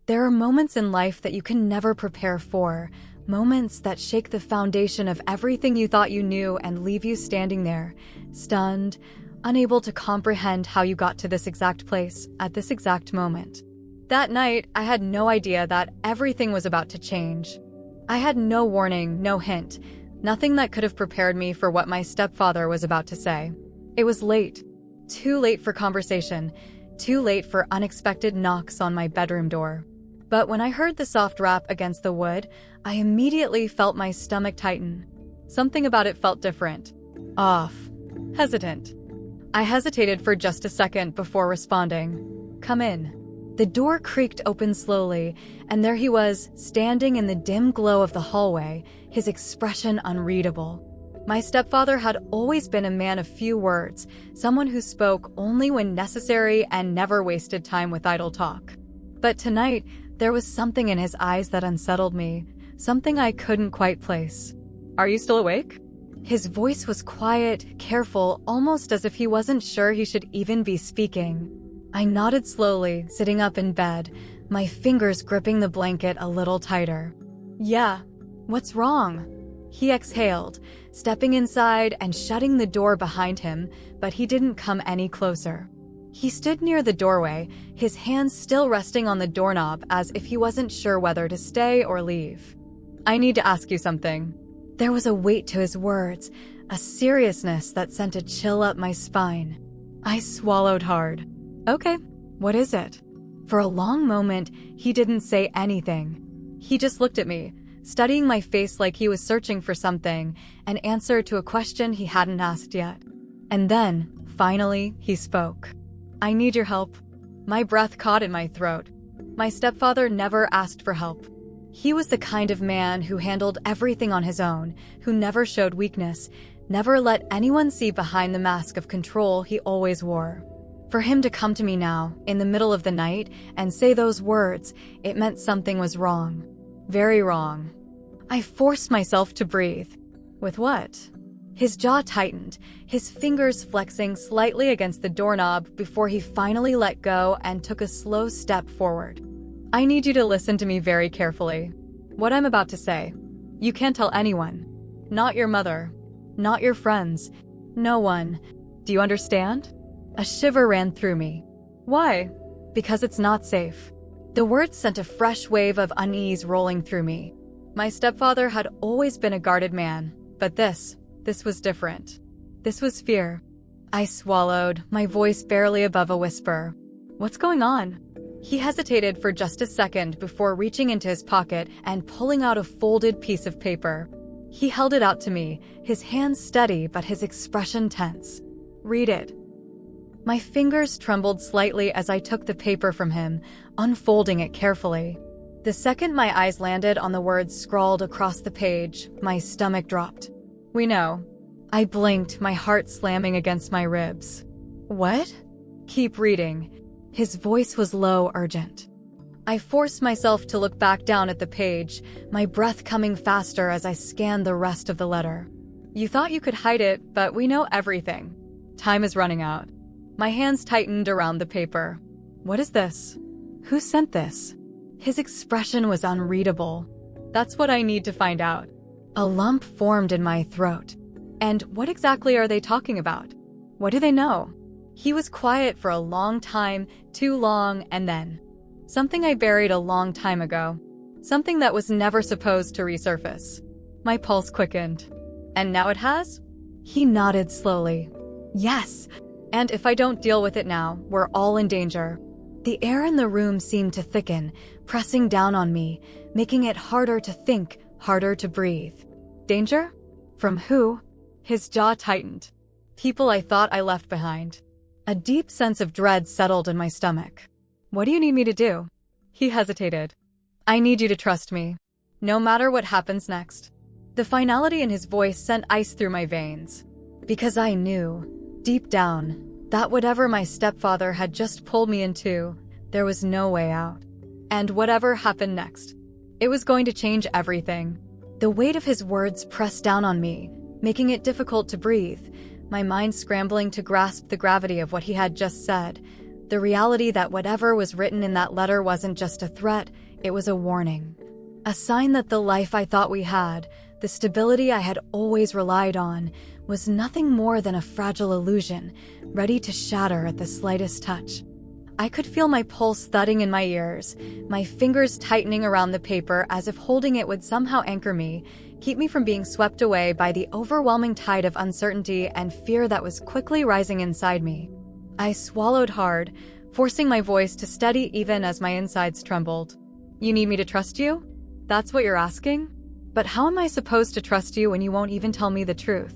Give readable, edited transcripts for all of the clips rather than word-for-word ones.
There are moments in life that you can never prepare for, moments that shake the foundation of everything you thought you knew and leave you standing there, stunned, unable to comprehend how you got to this exact place at this exact moment. That night, I had no idea that everything was about to change. I had no warning, no hint, nothing that could have prepared me for what my stepfather was about to say. It was late. Too late for conversation, too late for unexpected knocks on my bedroom door. But when I heard the soft rap against the wood, I immediately felt my stomach tighten. Something about it felt different. Off. Hesitant. I hesitated for just a second before responding. "Come in." The door creaked open slowly, and there he was, standing in the dim glow of the hallway, his expression unreadable. My stepfather had always been a man of few words, someone who spoke only when necessary and never wasted time with idle talk. But tonight, there was something in his eyes that unsettled me, something I couldn't quite place. "Are you still awake?" His voice was quiet, careful, almost as if he wasn't sure he should even be speaking. I nodded slowly, sitting up in bed, my fingers gripping the blanket a little tighter. "Yeah, what's wrong?" He exhaled, stepping inside and shutting the door behind him, but he didn't come any closer. He stood near the doorway, his hands still resting on the doorknob as if he wasn't sure whether to stay or leave. "I need to ask you something." There was a weight to his words, a seriousness that sent a chill up my spine. I swallowed hard. "Okay, what is it?" For a long moment, he didn't say anything. He just looked at me, studying my face like he was searching for something, an answer to a question he hadn't asked yet. And then, finally, he spoke. "I need your help." My breath caught in my throat. My stepfather never asked for help. He was the kind of man who handled everything on his own, who never showed weakness, never let anyone see behind the mask of control he always wore. For him to come to me now, in the middle of the night, and say those words, it meant something was wrong. Very wrong. I forced myself to breathe. With what? His jaw tightened, his fingers flexing slightly against the doorknob before he finally let go and took a slow step forward. "I need you to listen to me very carefully. What I'm about to say, you can't tell anyone. Not your mother. Not your friends. No one. Do you understand?" A shiver ran through me. "Why?" "Because it's not safe." The words sent a fresh wave of unease rolling through me. My stepfather had always been a guarded man, but this was different. This was fear. I swallowed, my voice barely above a whisper. "What's going on?" He hesitated for just a second before reaching into his pocket and pulling out a folded piece of paper. He held it out to me, his hands steady but his expression tense. "Read it." My fingers trembled slightly as I took the paper from him, unfolding it carefully. The second my eyes landed on the words scrawled across the page, my stomach dropped. "We know." I blinked, my heart slamming against my ribs. "What?" "Keep reading." His voice was low, urgent. I forced myself to look back down at the page, my breath coming faster as I scanned the rest of the letter. "You thought you could hide it, but we know everything. Time is running out." My hands tightened around the paper. "What is this? Who sent this?" His expression was unreadable. "That's what I need to find out." A lump formed in my throat. "And what exactly are they talking about? What do they know?" He was quiet for a long time, too long, and then something I buried a long time ago. Something that was never supposed to resurface. My pulse quickened. "And now it has?" He nodded slowly. "Yes. And if I don't deal with it now, we're all in danger." The air in the room seemed to thicken, pressing down on me, making it harder to think, harder to breathe. "Danger? From who?" His jaw tightened. "People I thought I left behind." A deep sense of dread settled in my stomach. "What do you need me to do?" He hesitated. "I need you to trust me, no matter what happens next." The finality in his voice sent ice through my veins. Because I knew, deep down, that whatever my stepfather had just pulled me into, there was no way out. And whatever happened next, it was going to change everything. The weight of his words pressed down on me, making it difficult to breathe, my mind scrambling to grasp the gravity of what he had just said. The reality that whatever was written in that letter wasn't just a threat, it was a warning. A sign that the life I thought we had, the stability I had always relied on, was nothing more than a fragile illusion, ready to shatter at the slightest touch. I could feel my pulse thudding in my ears, my fingers tightening around the paper as if holding it would somehow anchor me, keep me from being swept away by the overwhelming tide of uncertainty and fear that was quickly rising inside me. I swallowed hard, forcing my voice to steady even as my insides trembled. You need me to trust you? That's what you're asking? But how am I supposed to trust you when you won't even tell me the truth?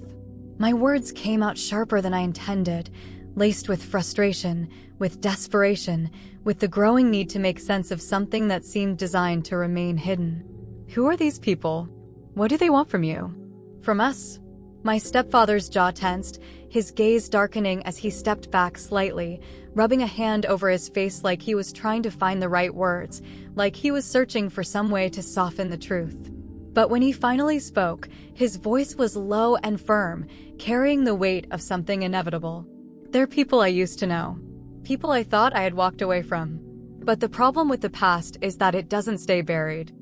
My words came out sharper than I intended, laced with frustration, with desperation, with the growing need to make sense of something that seemed designed to remain hidden. Who are these people? What do they want from you? From us? My stepfather's jaw tensed, his gaze darkening as he stepped back slightly, rubbing a hand over his face like he was trying to find the right words, like he was searching for some way to soften the truth. But when he finally spoke, his voice was low and firm, carrying the weight of something inevitable. They're people I used to know. People I thought I had walked away from. But the problem with the past is that it doesn't stay buried.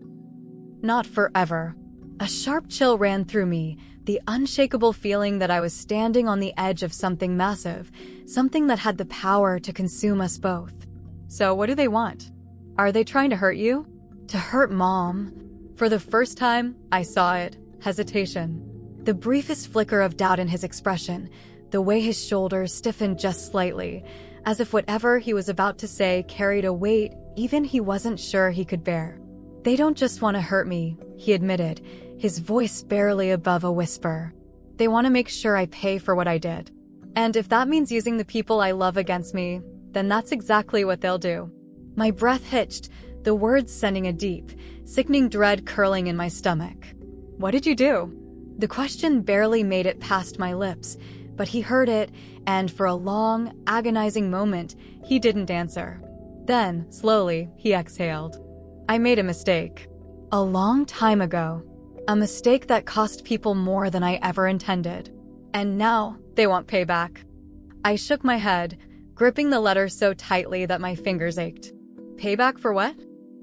Not forever. A sharp chill ran through me, the unshakable feeling that I was standing on the edge of something massive, something that had the power to consume us both. So what do they want? Are they trying to hurt you? To hurt Mom? For the first time, I saw it. Hesitation. The briefest flicker of doubt in his expression, the way his shoulders stiffened just slightly, as if whatever he was about to say carried a weight even he wasn't sure he could bear. They don't just want to hurt me, he admitted, his voice barely above a whisper. They want to make sure I pay for what I did. And if that means using the people I love against me, then that's exactly what they'll do. My breath hitched, the words sending a deep, sickening dread curling in my stomach. What did you do? The question barely made it past my lips, but he heard it, and for a long, agonizing moment, he didn't answer. Then, slowly, he exhaled. I made a mistake. A long time ago. A mistake that cost people more than I ever intended. And now, they want payback. I shook my head, gripping the letter so tightly that my fingers ached. Payback for what?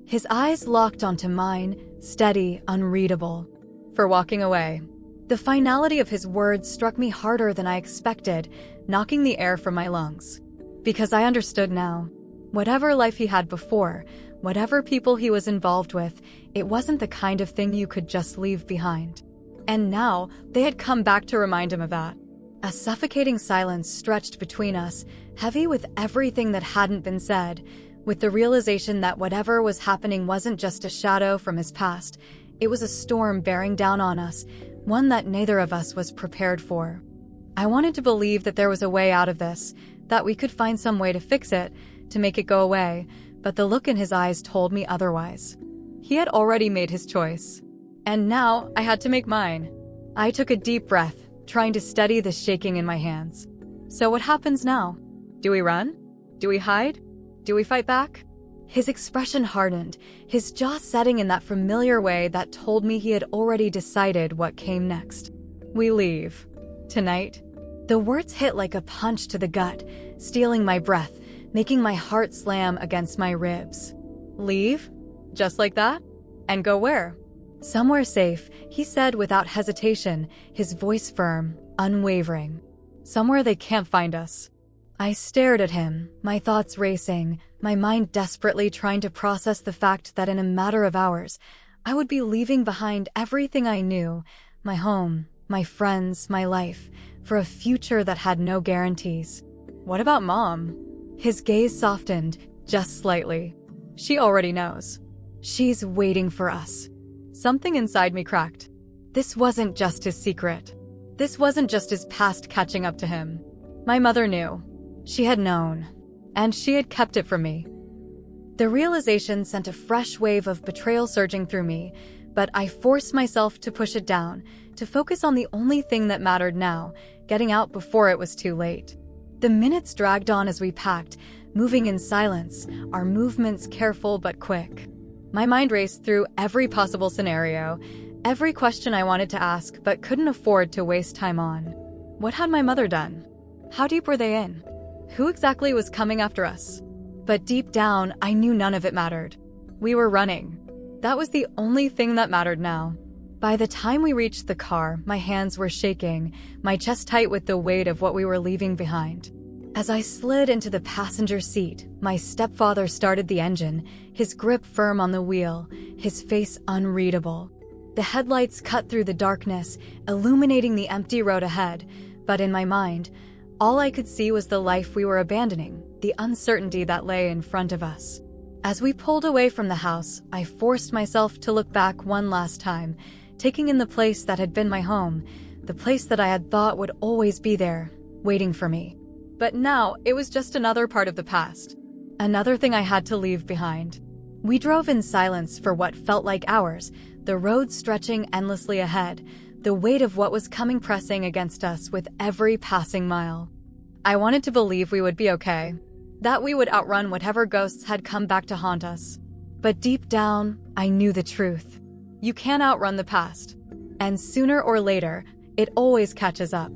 His eyes locked onto mine, steady, unreadable. For walking away. The finality of his words struck me harder than I expected, knocking the air from my lungs. Because I understood now. Whatever life he had before, whatever people he was involved with, it wasn't the kind of thing you could just leave behind. And now, they had come back to remind him of that. A suffocating silence stretched between us, heavy with everything that hadn't been said, with the realization that whatever was happening wasn't just a shadow from his past, it was a storm bearing down on us, one that neither of us was prepared for. I wanted to believe that there was a way out of this, that we could find some way to fix it, to make it go away, but the look in his eyes told me otherwise. He had already made his choice. And now I had to make mine. I took a deep breath, trying to steady the shaking in my hands. So what happens now? Do we run? Do we hide? Do we fight back? His expression hardened, his jaw setting in that familiar way that told me he had already decided what came next. We leave. Tonight. The words hit like a punch to the gut, stealing my breath, making my heart slam against my ribs. Leave? Just like that? And go where? Somewhere safe, he said without hesitation, his voice firm, unwavering. Somewhere they can't find us. I stared at him, my thoughts racing, my mind desperately trying to process the fact that in a matter of hours, I would be leaving behind everything I knew, my home, my friends, my life, for a future that had no guarantees. What about Mom? His gaze softened, just slightly. She already knows. She's waiting for us. Something inside me cracked. This wasn't just his secret. This wasn't just his past catching up to him. My mother knew. She had known. And she had kept it from me. The realization sent a fresh wave of betrayal surging through me, but I forced myself to push it down, to focus on the only thing that mattered now, getting out before it was too late. The minutes dragged on as we packed, moving in silence, our movements careful but quick. My mind raced through every possible scenario, every question I wanted to ask but couldn't afford to waste time on. What had my mother done? How deep were they in? Who exactly was coming after us? But deep down, I knew none of it mattered. We were running. That was the only thing that mattered now. By the time we reached the car, my hands were shaking, my chest tight with the weight of what we were leaving behind. As I slid into the passenger seat, my stepfather started the engine, his grip firm on the wheel, his face unreadable. The headlights cut through the darkness, illuminating the empty road ahead, but in my mind, all I could see was the life we were abandoning, the uncertainty that lay in front of us. As we pulled away from the house, I forced myself to look back one last time, taking in the place that had been my home, the place that I had thought would always be there, waiting for me. But now, it was just another part of the past. Another thing I had to leave behind. We drove in silence for what felt like hours, the road stretching endlessly ahead, the weight of what was coming pressing against us with every passing mile. I wanted to believe we would be okay, that we would outrun whatever ghosts had come back to haunt us. But deep down, I knew the truth. You can't outrun the past. And sooner or later, it always catches up.